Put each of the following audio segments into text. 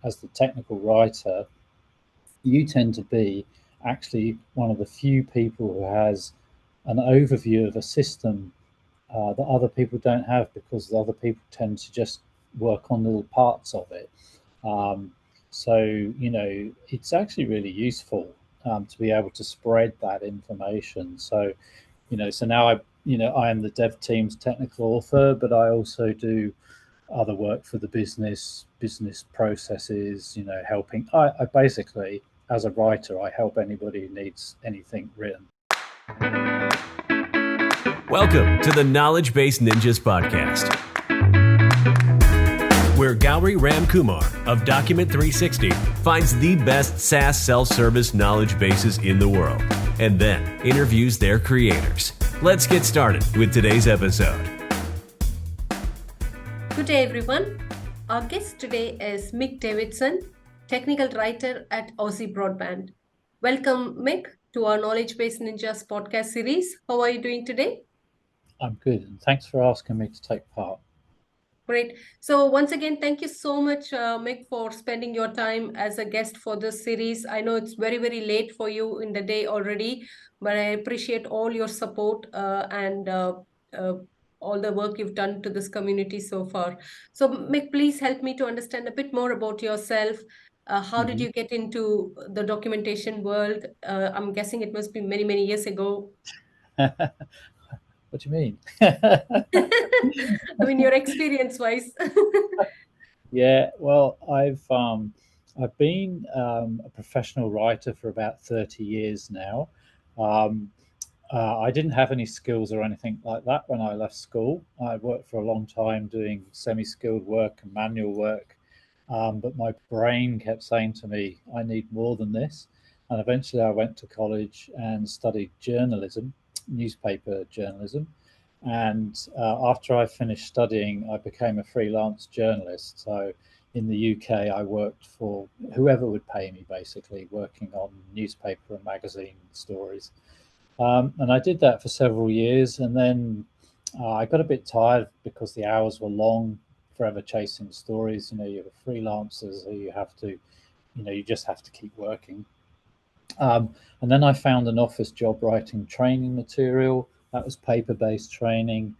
as the technical writer, you tend to be actually one of the few people who has an overview of a system that other people don't have, because the other people tend to just work on little parts of it. So, it's actually really useful to be able to spread that information. So, so now I am the dev team's technical author, but I also do other work for the business processes, helping. I basically, as a writer, I help anybody who needs anything written. Welcome to the Knowledgebase Ninjas podcast, where 𝐊𝐞𝐲 of Document 360 finds the best SaaS self-service knowledge bases in the world and then interviews their creators. Let's get started with today's episode. Good day, everyone. Our guest today is Mick Davidson, technical writer at Aussie Broadband. Welcome, Mick, to our Knowledgebase Ninjas podcast series. How are you doing today? I'm good, and thanks for asking me to take part. Great. So once again, thank you so much, Mick, for spending your time as a guest for this series. I know it's very, very late for you in the day already, but I appreciate all your support and all the work you've done to this community so far. So Mick, please help me to understand a bit more about yourself. How did you get into the documentation world? I'm guessing it must be many, many years ago. What do you mean? I mean, your experience-wise. Yeah, well, I've been a professional writer for about 30 years now. I didn't have any skills or anything like that when I left school. I worked for a long time doing semi-skilled work and manual work, but my brain kept saying to me, I need more than this. And eventually I went to college and studied journalism, newspaper journalism. And after I finished studying, I became a freelance journalist. So in the UK, I worked for whoever would pay me, basically, working on newspaper and magazine stories. And I did that for several years. And then I got a bit tired because the hours were long, forever chasing stories. You're freelancers, so you have to, you just have to keep working. And then I found an office job writing training material. That was paper-based training.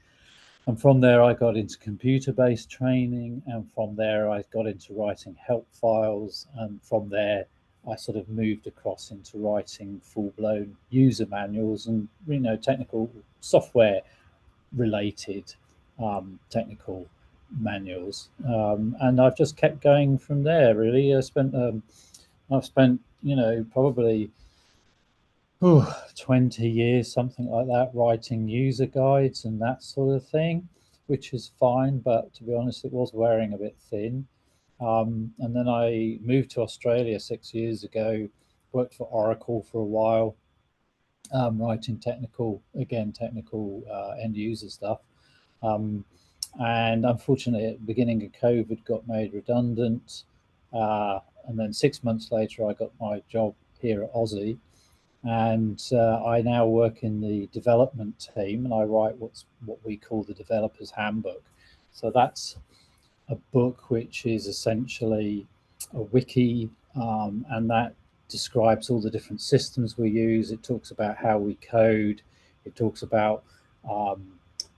And from there, I got into computer-based training. And from there, I got into writing help files. And from there, I sort of moved across into writing full-blown user manuals and, technical software-related technical manuals. And I've just kept going from there, really. I've spent, probably 20 years, something like that, writing user guides and that sort of thing, which is fine. But to be honest, it was wearing a bit thin. And then I moved to Australia 6 years ago, worked for Oracle for a while, writing technical end user stuff. And unfortunately, at the beginning of COVID, got made redundant. And then 6 months later, I got my job here at Aussie. And I now work in the development team, and I write what we call the developer's handbook. So that's a book which is essentially a wiki, and that describes all the different systems we use. It talks about how we code. It talks about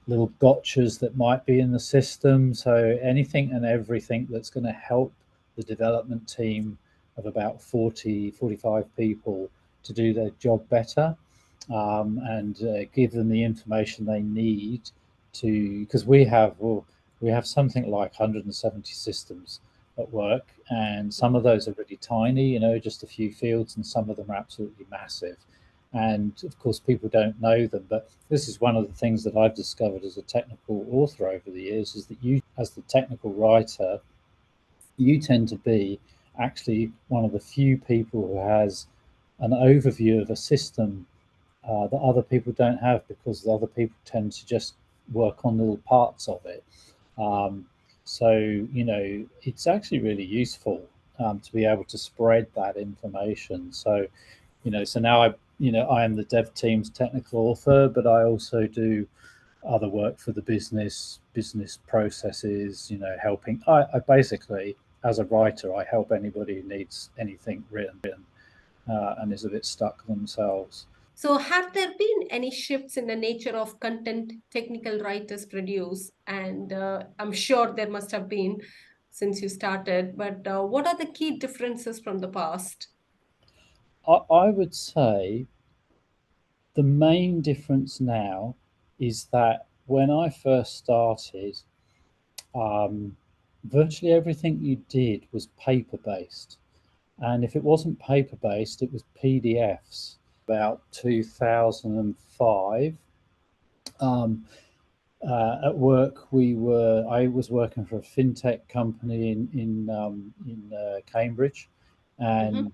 little gotchas that might be in the system. So anything and everything that's going to help the development team of about 45 people to do their job better, and give them the information they need to, because we have something like 170 systems at work, and some of those are really tiny, just a few fields, and some of them are absolutely massive. And of course, people don't know them, but this is one of the things that I've discovered as a technical author over the years, is that you, as the technical writer, you tend to be actually one of the few people who has an overview of a system that other people don't have, because the other people tend to just work on little parts of it. So, it's actually really useful to be able to spread that information. So, so now I am the dev team's technical author, but I also do other work for the business processes, helping. I basically, as a writer, I help anybody who needs anything written and is a bit stuck themselves. So have there been any shifts in the nature of content technical writers produce? And I'm sure there must have been since you started, but what are the key differences from the past? I would say the main difference now is that when I first started, virtually everything you did was paper based. And if it wasn't paper based, it was PDFs. About 2005, at work, I was working for a fintech company in Cambridge, and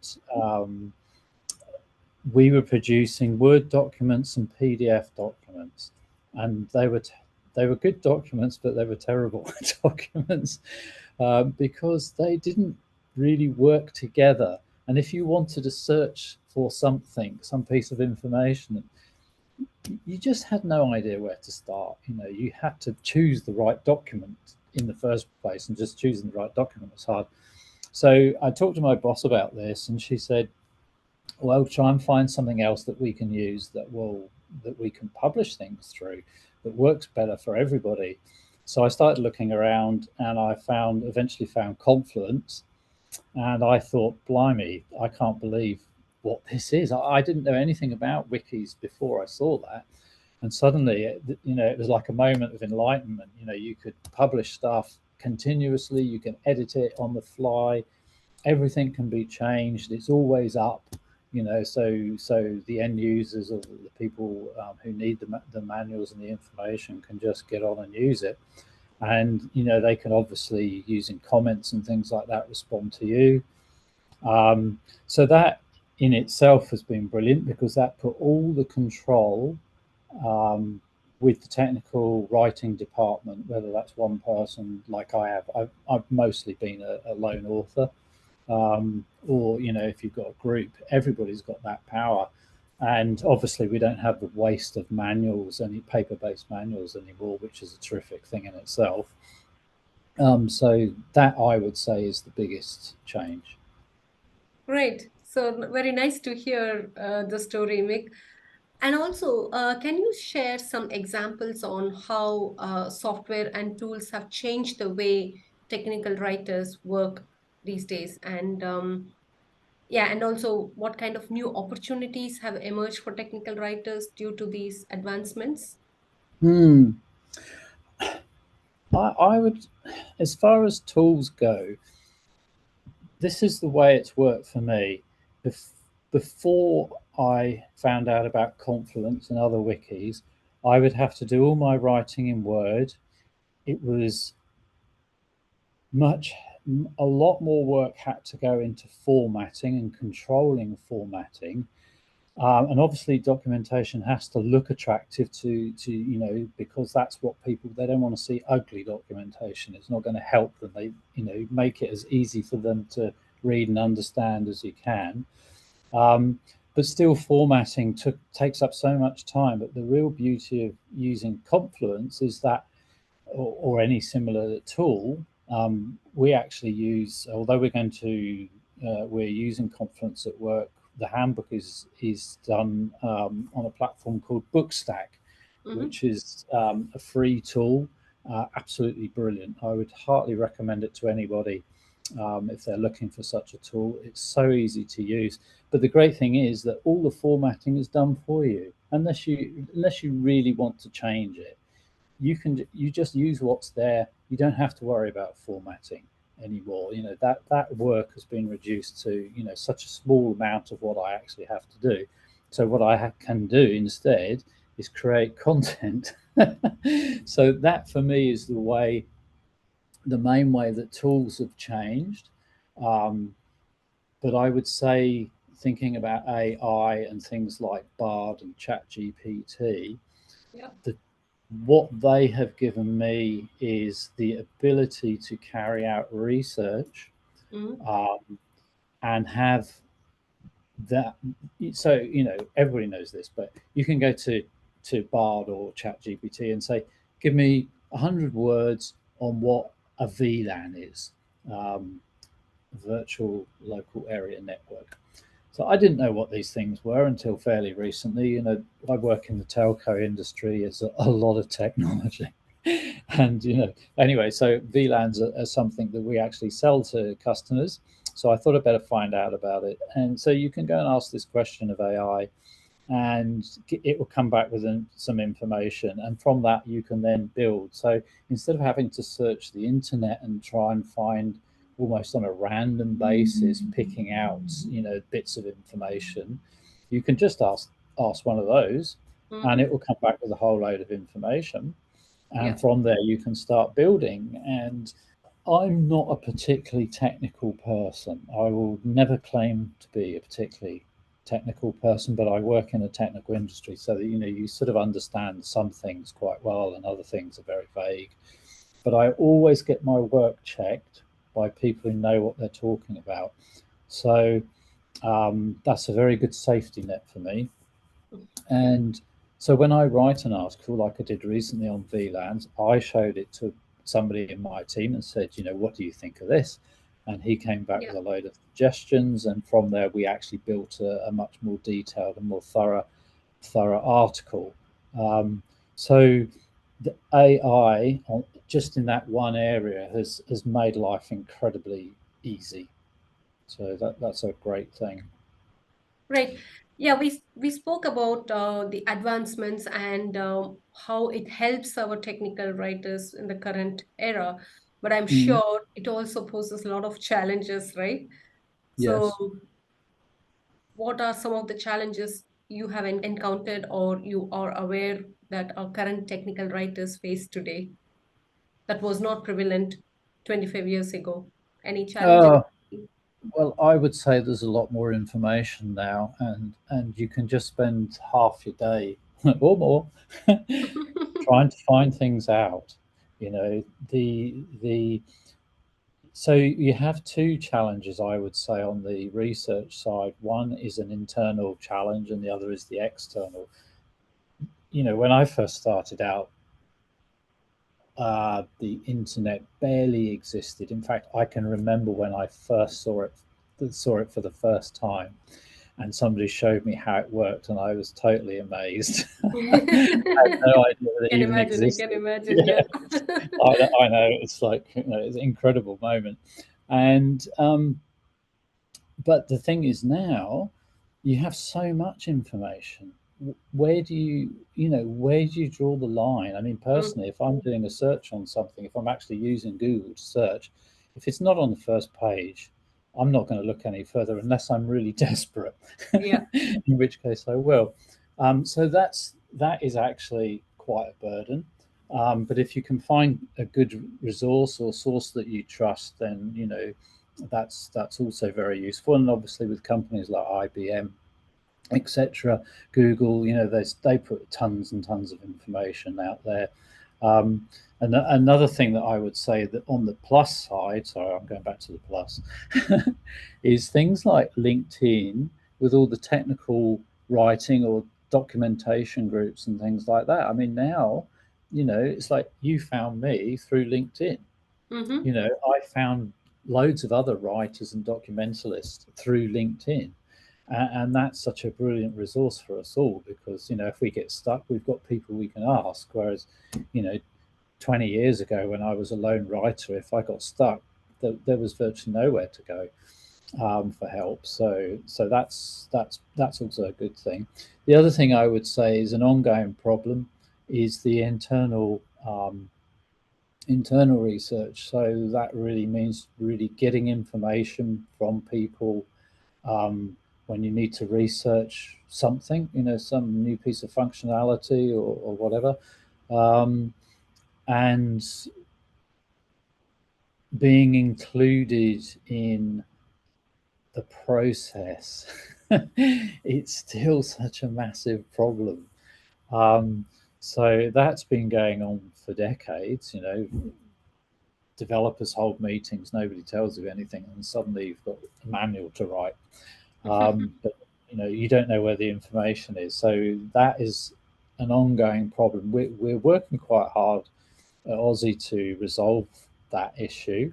we were producing Word documents and PDF documents, and they were good documents, but they were terrible documents because they didn't really work together. And if you wanted to search for something, some piece of information, you just had no idea where to start. You had to choose the right document in the first place, and just choosing the right document was hard. So I talked to my boss about this, and she said, well, try and find something else that we can use that we can publish things through that works better for everybody. So I started looking around, and I eventually found Confluence, and I thought, blimey, I can't believe what this is. I didn't know anything about wikis before I saw that, and suddenly it was like a moment of enlightenment. You could publish stuff continuously, you can edit it on the fly, everything can be changed, it's always up. So the end users, or the people who need the manuals and the information, can just get on and use it. And they can obviously, using comments and things like that, respond to you. So that in itself has been brilliant, because that put all the control with the technical writing department, whether that's one person like I have. I've mostly been a lone author. Or if you've got a group, everybody's got that power. And obviously we don't have the waste of manuals, any paper-based manuals anymore, which is a terrific thing in itself. So that, I would say, is the biggest change. Great. So very nice to hear the story, Mick. And also, can you share some examples on how software and tools have changed the way technical writers work these days? And and also what kind of new opportunities have emerged for technical writers due to these advancements? I would, as far as tools go, this is the way it's worked for me. Before I found out about Confluence and other wikis, I would have to do all my writing in Word. It was a lot more work had to go into formatting and controlling formatting. And obviously documentation has to look attractive to because that's what they don't want to see ugly documentation. It's not going to help them. They make it as easy for them to read and understand as you can. But still, formatting takes up so much time. But the real beauty of using Confluence is that, or any similar tool, we actually use, although we're using Confluence at work, the handbook is done on a platform called Bookstack, which is a free tool, absolutely brilliant. I would heartily recommend it to anybody if they're looking for such a tool. It's so easy to use. But the great thing is that all the formatting is done for you, unless you really want to change it. You just use what's there. You don't have to worry about formatting anymore. That work has been reduced to such a small amount of what I actually have to do. So what I can do instead is create content. So that for me is the main way that tools have changed. But I would say, thinking about AI and things like Bard and ChatGPT, what they have given me is the ability to carry out research and have that. So everybody knows this, but you can go to Bard or ChatGPT and say, give me 100 words on what a VLAN is. virtual local area network. So I didn't know what these things were until fairly recently. You know, I work in the telco industry. It's a lot of technology. And, you know, anyway, so VLANs are something that we actually sell to customers. So I thought I'd better find out about it. And so you can go and ask this question of AI, and it will come back with some information. And from that, you can then build. So instead of having to search the internet and try and find almost on a random basis, picking out, you know, bits of information, you can just ask one of those, and it will come back with a whole load of information. And from there, you can start building. And I'm not a particularly technical person. I will never claim to be a particularly technical person, but I work in a technical industry, so that, you know, you sort of understand some things quite well and other things are very vague. But I always get my work checked by people who know what they're talking about. So that's a very good safety net for me. And so when I write an article, like I did recently on VLANs, I showed it to somebody in my team and said, you know, what do you think of this? And he came back with a load of suggestions. And from there, we actually built a much more detailed and more thorough article. So the AI, just in that one area, has made life incredibly easy. So that's a great thing. Right. Yeah, we spoke about the advancements and how it helps our technical writers in the current era, but I'm sure it also poses a lot of challenges, right? So, Yes. what are some of the challenges you have encountered or you are aware that our current technical writers face today that was not prevalent 25 years ago? Any challenges? Well, I would say there's a lot more information now, and you can just spend half your day or more trying to find things out. You know, so you have two challenges, I would say, on the research side. One is an internal challenge, and the other is the external. You know, when I first started out, the internet barely existed. In fact, I can remember when I first saw it for the first time, and somebody showed me how it worked, and I was totally amazed. I had no idea that it even existed. I can imagine, yeah. I know, it's like, you know, it's an incredible moment. And but the thing is, now you have so much information. Where do where do you draw the line? I mean, personally, if I'm doing a search on something, if I'm actually using Google to search, if it's not on the first page, I'm not going to look any further unless I'm really desperate. Yeah. In which case I will. So that is actually quite a burden. But if you can find a good resource or source that you trust, then, you know, that's also very useful. And obviously with companies like IBM, etc., Google, you know, they put tons and tons of information out there. And another thing that I would say that on the plus side, sorry, I'm going back to the plus, is things like LinkedIn with all the technical writing or documentation groups and things like that. I mean, now, you know, it's like you found me through LinkedIn. You know, I found loads of other writers and documentalists through LinkedIn. And that's such a brilliant resource for us all, because, you know, if we get stuck, we've got people we can ask. Whereas, you know, 20 years ago when I was a lone writer, if I got stuck, there was virtually nowhere to go for help. So that's also a good thing. The other thing I would say is an ongoing problem is the internal research. So that really means really getting information from people when you need to research something, you know, some new piece of functionality or whatever, and being included in the process. It's still such a massive problem. So that's been going on for decades. You know, developers hold meetings, nobody tells you anything, and suddenly you've got a manual to write. But, you know, you don't know where the information is. So that is an ongoing problem. We're working quite hard at Aussie to resolve that issue.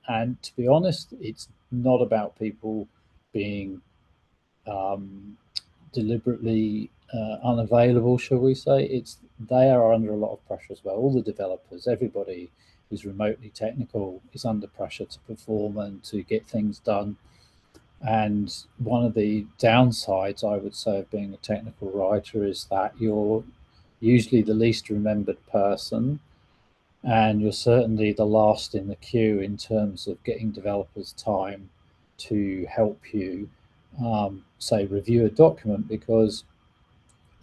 And to be honest, it's not about people being deliberately unavailable, shall we say. They are under a lot of pressure as well. All the developers, everybody who's remotely technical is under pressure to perform and to get things done. And one of the downsides, I would say, of being a technical writer is that you're usually the least remembered person, and you're certainly the last in the queue in terms of getting developers time to help you, say, review a document, because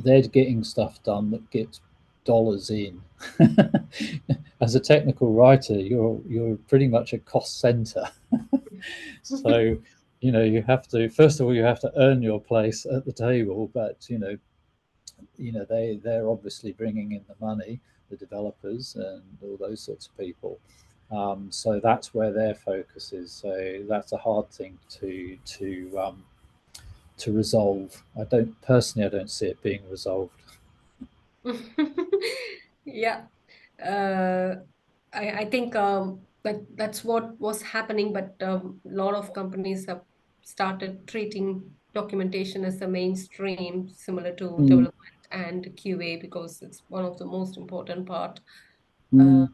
they're getting stuff done that gets dollars in. As a technical writer, you're pretty much a cost center. So, you have to, first of all, you have to earn your place at the table, but they're obviously bringing in the money, the developers and all those sorts of people. So that's where their focus is. So that's a hard thing to resolve. I don't see it being resolved. Yeah. I think that's what was happening, but a lot of companies have started treating documentation as the mainstream, similar to Mm, development and QA, because it's one of the most important part, mm.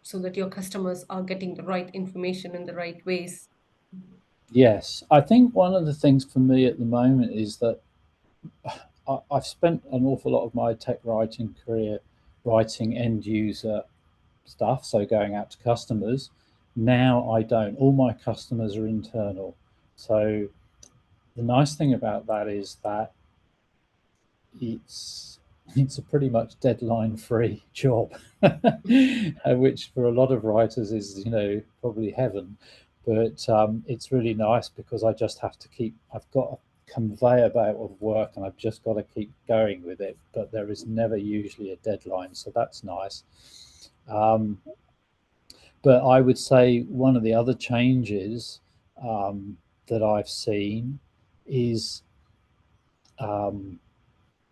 so that your customers are getting the right information in the right ways. Yes, I think one of the things for me at the moment is that I've spent an awful lot of my tech writing career writing end user stuff, so going out to customers. Now I don't. All my customers are internal. So the nice thing about that is that it's a pretty much deadline free job, which for a lot of writers is probably heaven. But it's really nice because I just have to I've got a conveyor belt of work and I've just got to keep going with it, but there is never usually a deadline, so that's nice. But I would say one of the other changes that I've seen is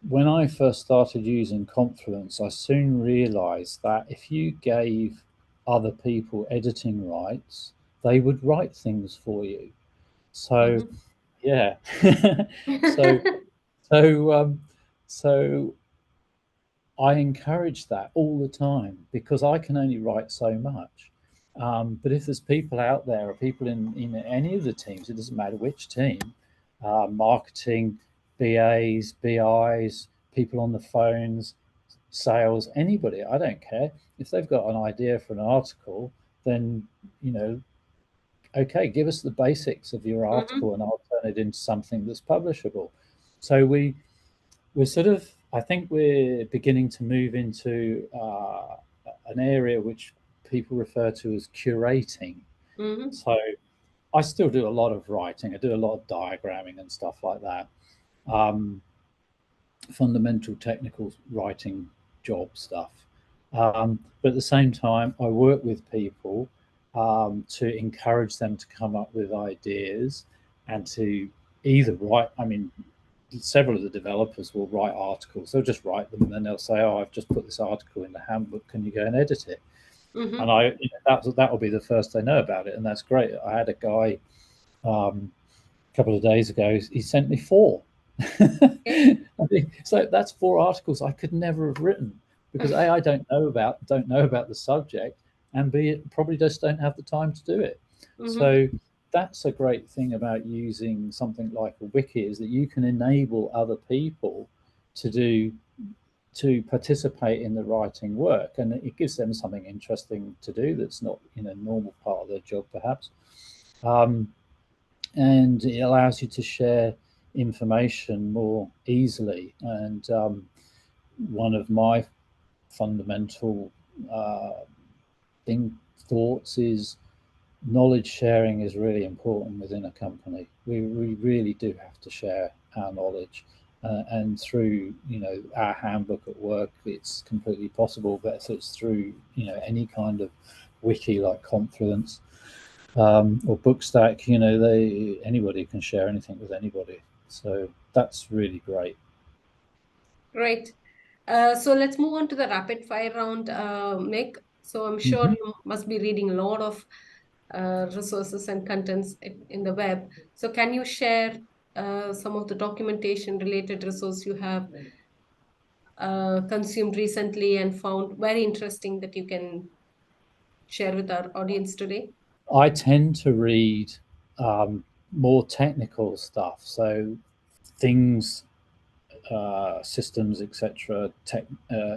when I first started using Confluence, I soon realized that if you gave other people editing rights, they would write things for you. So, yeah. so, so I encourage that all the time because I can only write so much. But if there's people out there, or people in any of the teams, it doesn't matter which team, marketing, BAs, BIs, people on the phones, sales, anybody, I don't care. If they've got an idea for an article, then, okay, give us the basics of your article and I'll turn it into something that's publishable. So we're sort of, I think we're beginning to move into an area which people refer to as curating. So I still do a lot of writing. I do a lot of diagramming and stuff like that. Fundamental technical writing job stuff. But at the same time, I work with people to encourage them to come up with ideas and to either write, several of the developers will write articles. They'll just write them and then they'll say, "Oh, I've just put this article in the handbook. Can you go and edit it?" And that will be the first they know about it, and that's great. I had a guy a couple of days ago. He sent me 4. So that's 4 articles I could never have written because A, I don't know about the subject, and B, it probably just don't have the time to do it. So that's a great thing about using something like a wiki, is that you can enable other people to participate in the writing work, and it gives them something interesting to do that's not in a normal part of their job perhaps, and it allows you to share information more easily. And one of my fundamental thoughts is knowledge sharing is really important within a company. We really do have to share our knowledge, and through our handbook at work, it's completely possible. But if it's through any kind of wiki like Confluence or Bookstack, anybody can share anything with anybody. So that's really great. Great. So let's move on to the rapid fire round, Mick. So I'm sure you must be reading a lot of resources and contents in the web. So can you share some of the documentation related resource you have consumed recently and found very interesting that you can share with our audience today? I tend to read more technical stuff, so things, systems, etc.,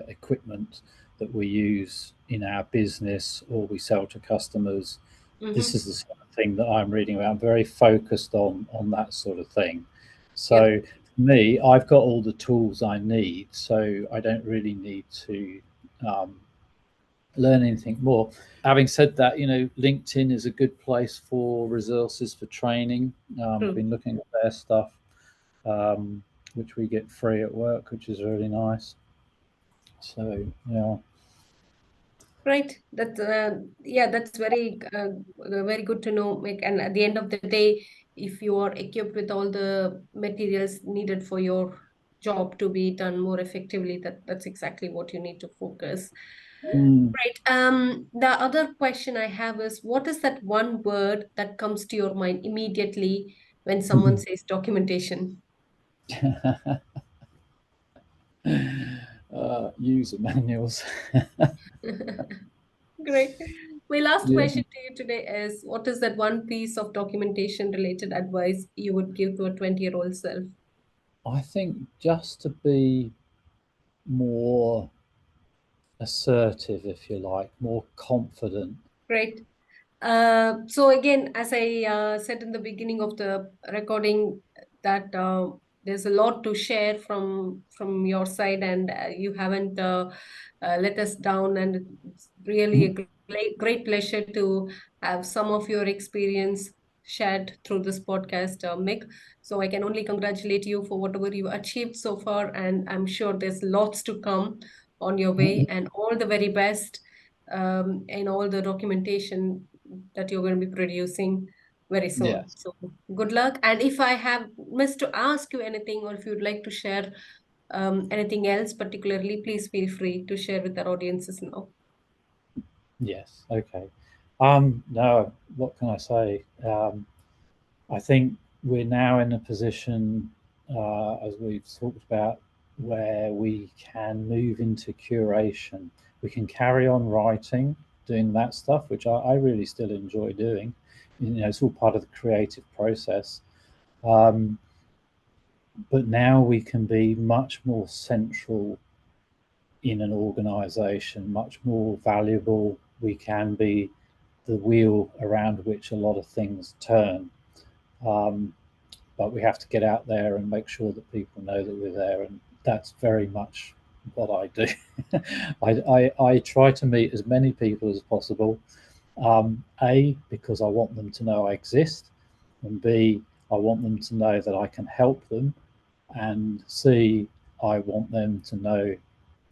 equipment that we use in our business or we sell to customers. This is the sort of thing that I'm reading about. I'm very focused on that sort of thing. So Yep. for me, I've got all the tools I need, so I don't really need to learn anything more. Having said that, LinkedIn is a good place for resources for training. True. Been looking at their stuff, which we get free at work, which is really nice. So yeah. Right. That's that's very good to know, Mick. And at the end of the day, if you are equipped with all the materials needed for your job to be done more effectively, that's exactly what you need to focus. Mm. Right. The other question I have is, what is that one word that comes to your mind immediately when someone says documentation? User manuals. Great. My last Yeah. question to you today is, what is that one piece of documentation related advice you would give to a 20-year-old self? I think just to be more assertive, if you like, more confident. Great. So again, as I said in the beginning of the recording, that there's a lot to share from your side, and you haven't let us down. And it's really a great pleasure to have some of your experience shared through this podcast, Mick. So I can only congratulate you for whatever you achieved so far, and I'm sure there's lots to come on your way. And all the very best in all the documentation that you're going to be producing very soon. Yes. So good luck. And if I have missed to ask you anything, or if you'd like to share anything else particularly, please feel free to share with our audiences now. Yes. Okay. No, what can I say? I think we're now in a position, as we've talked about, where we can move into curation. We can carry on writing, doing that stuff, which I really still enjoy doing. It's all part of the creative process. But now we can be much more central in an organization, much more valuable. We can be the wheel around which a lot of things turn. But we have to get out there and make sure that people know that we're there, and that's very much what I do. I try to meet as many people as possible. A, because I want them to know I exist, and B, I want them to know that I can help them, and C, I want them to know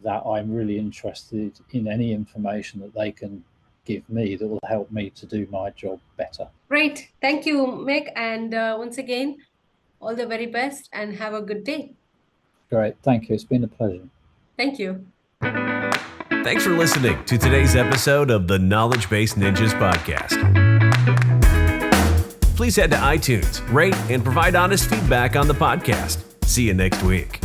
that I'm really interested in any information that they can give me that will help me to do my job better. Great. Thank you, Mick. And once again, all the very best and have a good day. Great. Thank you. It's been a pleasure. Thank you. Thanks for listening to today's episode of the Knowledgebase Ninjas podcast. Please head to iTunes, rate, and provide honest feedback on the podcast. See you next week.